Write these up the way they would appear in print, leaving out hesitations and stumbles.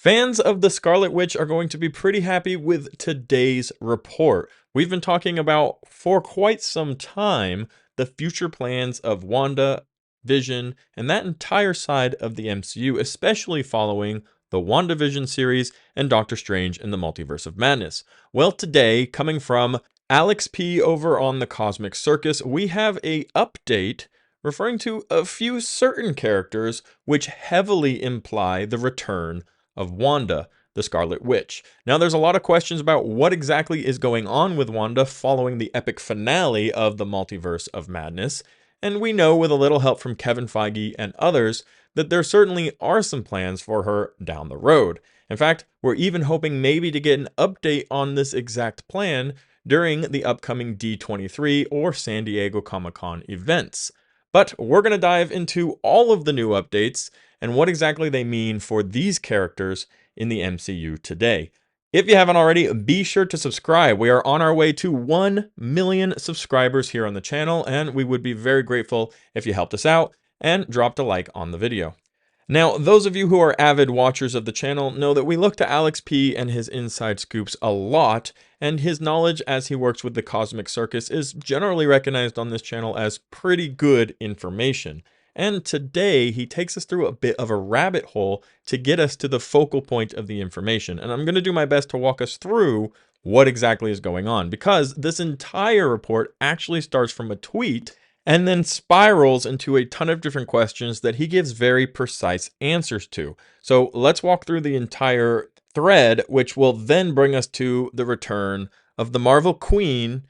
Fans of the Scarlet Witch are going to be pretty happy with today's report. We've been talking about for quite some time the future plans of Wanda, Vision, and that entire side of the MCU, especially following the WandaVision series and Doctor Strange in the Multiverse of Madness. Well, today, coming from Alex P over on the Cosmic Circus, we have a update referring to a few certain characters which heavily imply the return of Wanda, the Scarlet Witch. Now, there's a lot of questions about what exactly is going on with Wanda following the epic finale of the Multiverse of Madness, and we know with a little help from Kevin Feige and others that there certainly are some plans for her down the road. In fact, we're even hoping maybe to get an update on this exact plan during the upcoming D23 or San Diego Comic-Con events. But we're going to dive into all of the new updates and what exactly they mean for these characters in the MCU today. If you haven't already, be sure to subscribe. We are on our way to 1 million subscribers here on the channel, and we would be very grateful if you helped us out and dropped a like on the video. Now, those of you who are avid watchers of the channel know that we look to Alex P and his inside scoops a lot, and his knowledge as he works with the Cosmic Circus is generally recognized on this channel as pretty good information. And today, he takes us through a bit of a rabbit hole to get us to the focal point of the information. And I'm going to do my best to walk us through what exactly is going on, because this entire report actually starts from a tweet and then spirals into a ton of different questions that he gives very precise answers to. So let's walk through the entire thread, which will then bring us to the return of the Marvel Queen,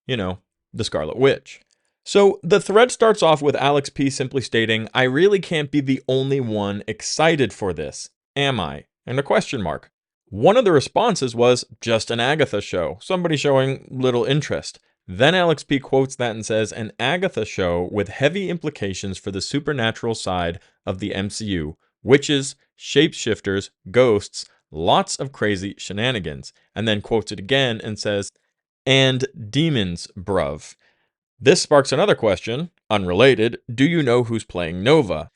the Scarlet Witch. So the thread starts off with Alex P simply stating, "I really can't be the only one excited for this, am I?" And a question mark. One of the responses was, "Just an Agatha show," somebody showing little interest. Then Alex P quotes that and says, "An Agatha show with heavy implications for the supernatural side of the MCU. Witches, shapeshifters, ghosts, lots of crazy shenanigans." And then quotes it again and says, "And demons, bruv." This sparks another question, unrelated. Do you know who's playing Nova?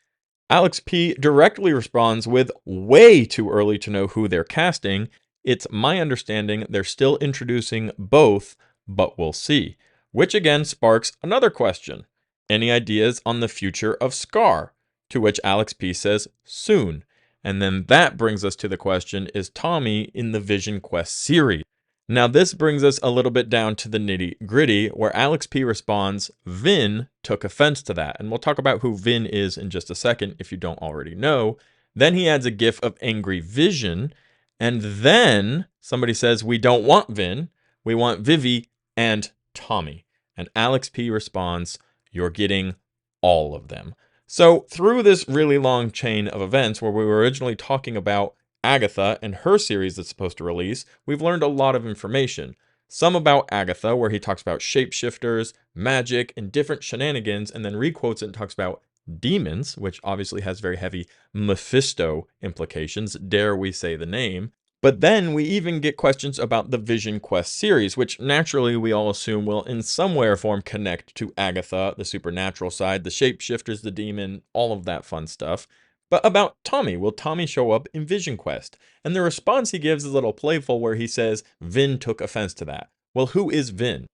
Alex P directly responds with, "Way too early to know who they're casting. It's my understanding they're still introducing both, but we'll see." Which again sparks another question. Any ideas on the future of Scar? To which Alex P says, "Soon." And then that brings us to the question, is Tommy in the Visionquest series? Now this brings us a little bit down to the nitty gritty, where Alex P responds, "Vin took offense to that." And we'll talk about who Vin is in just a second if you don't already know. Then he adds a gif of angry Vision. And then somebody says, "We don't want Vin, we want Vivi and Tommy." And Alex P responds, "You're getting all of them." So through this really long chain of events where we were originally talking about Agatha and her series that's supposed to release, we've learned a lot of information. Some about Agatha, where he talks about shapeshifters, magic, and different shenanigans, and then requotes it and talks about demons, which obviously has very heavy Mephisto implications, dare we say the name. But then we even get questions about the Visionquest series, which naturally we all assume will in some way or form connect to Agatha, the supernatural side, the shapeshifters, the demon, all of that fun stuff. But about Tommy, will Tommy show up in Visionquest? And the response he gives is a little playful, where he says, "Vin took offense to that." Well, who is Vin?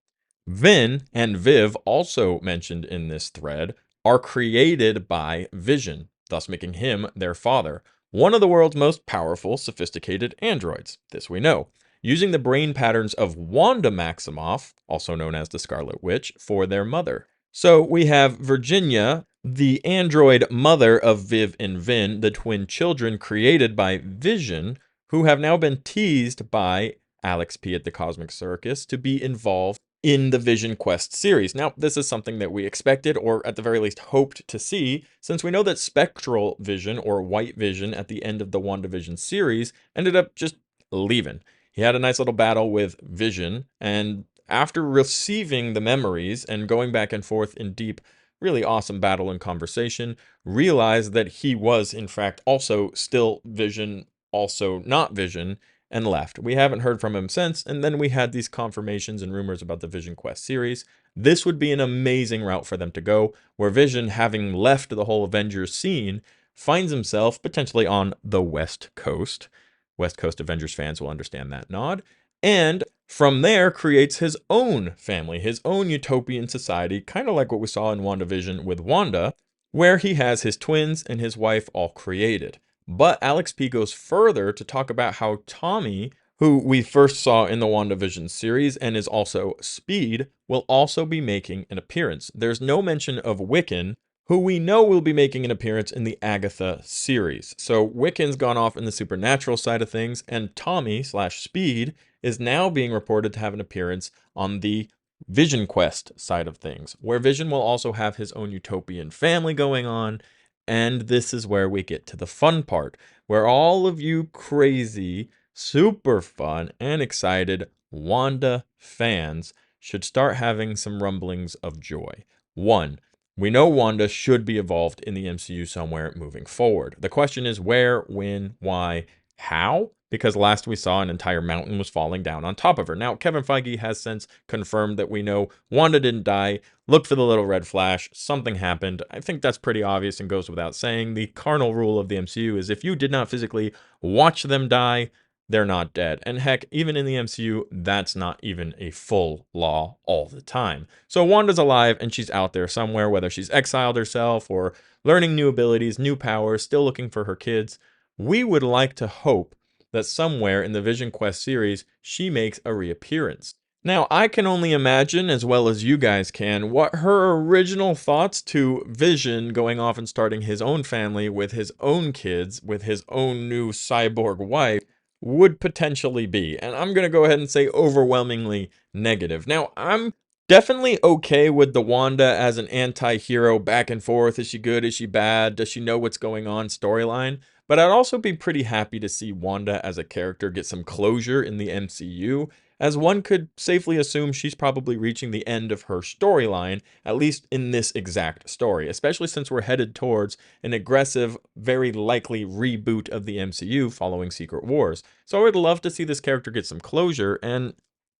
Vin and Viv, also mentioned in this thread, are created by Vision, thus making him their father. One of the world's most powerful, sophisticated androids, this we know, using the brain patterns of Wanda Maximoff, also known as the Scarlet Witch, for their mother. So we have Virginia, the android mother of Viv and Vin, the twin children created by Vision, who have now been teased by Alex P at the Cosmic Circus to be involved in the Visionquest series. Now, this is something that we expected, or at the very least hoped to see, since we know that Spectral Vision, or White Vision, at the end of the WandaVision series, ended up just leaving. He had a nice little battle with Vision, and after receiving the memories and going back and forth in deep, really awesome battle and conversation, realized that he was, in fact, also still Vision, also not Vision, and left. We haven't heard from him since, and then we had these confirmations and rumors about the Visionquest series. This would be an amazing route for them to go, where Vision, having left the whole Avengers scene, finds himself potentially on the West Coast, West Coast Avengers fans will understand that nod. And from there creates his own family, his own utopian society, kind of like what we saw in WandaVision with Wanda, where he has his twins and his wife all created. But Alex P goes further to talk about how Tommy, who we first saw in the WandaVision series and is also Speed, will also be making an appearance. There's no mention of Wiccan, who we know will be making an appearance in the Agatha series. So Wiccan's gone off in the supernatural side of things, and Tommy/Speed is now being reported to have an appearance on the Visionquest side of things, where Vision will also have his own utopian family going on. And this is where we get to the fun part, where all of you crazy, super fun, and excited Wanda fans should start having some rumblings of joy. One, we know Wanda should be involved in the MCU somewhere moving forward. The question is where, when, why, how? Because last we saw an entire mountain was falling down on top of her. Now, Kevin Feige has since confirmed that we know Wanda didn't die. Look for the little red flash. Something happened. I think that's pretty obvious and goes without saying. The cardinal rule of the MCU is if you did not physically watch them die, they're not dead. And heck, even in the MCU, that's not even a full law all the time. So Wanda's alive and she's out there somewhere, whether she's exiled herself or learning new abilities, new powers, still looking for her kids. We would like to hope that somewhere in the Visionquest series, she makes a reappearance. Now, I can only imagine, as well as you guys can, what her original thoughts to Vision going off and starting his own family with his own kids, with his own new cyborg wife, would potentially be. And I'm going to go ahead and say overwhelmingly negative. Now, I'm definitely okay with the Wanda as an anti-hero back and forth. Is she good? Is she bad? Does she know what's going on storyline? But I'd also be pretty happy to see Wanda as a character get some closure in the MCU, as one could safely assume she's probably reaching the end of her storyline, at least in this exact story, especially since we're headed towards an aggressive, very likely reboot of the MCU following Secret Wars. So I would love to see this character get some closure, and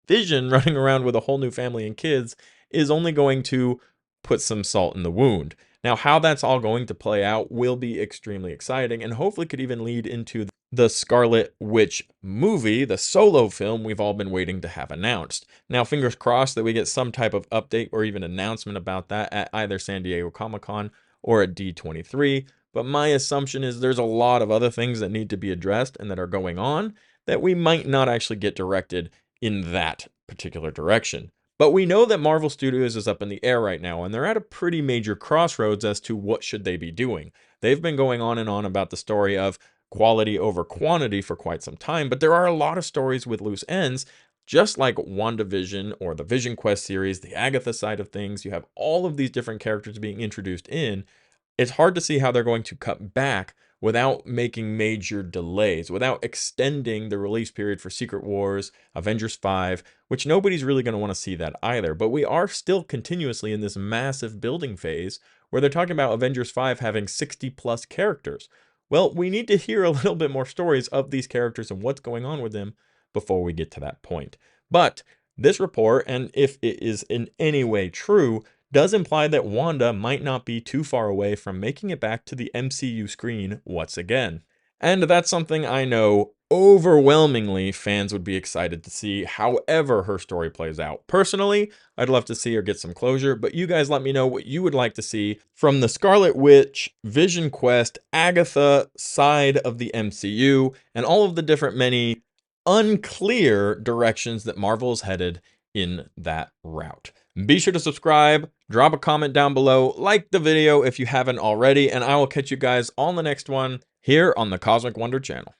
Vision running around with a whole new family and kids is only going to put some salt in the wound. Now, how that's all going to play out will be extremely exciting and hopefully could even lead into the Scarlet Witch movie, the solo film we've all been waiting to have announced. Now, fingers crossed that we get some type of update or even announcement about that at either San Diego Comic-Con or at D23. But my assumption is there's a lot of other things that need to be addressed and that are going on that we might not actually get directed in that particular direction. But we know that Marvel Studios is up in the air right now, and they're at a pretty major crossroads as to what should they be doing. They've been going on and on about the story of quality over quantity for quite some time, but there are a lot of stories with loose ends, just like WandaVision or the Visionquest series, the Agatha side of things. You have all of these different characters being introduced in. It's hard to see how they're going to cut back without making major delays, without extending the release period for Secret Wars, Avengers 5, which nobody's really going to want to see that either. But we are still continuously in this massive building phase where they're talking about Avengers 5 having 60 plus characters. Well, we need to hear a little bit more stories of these characters and what's going on with them before we get to that point. But this report, and if it is in any way true, does imply that Wanda might not be too far away from making it back to the MCU screen once again. And that's something I know overwhelmingly fans would be excited to see, however her story plays out. Personally, I'd love to see her get some closure, but you guys let me know what you would like to see from the Scarlet Witch, Visionquest, Agatha side of the MCU, and all of the different many unclear directions that Marvel is headed in that route. Be sure to subscribe, drop a comment down below, like the video if you haven't already, and I will catch you guys on the next one here on the Cosmic Wonder channel.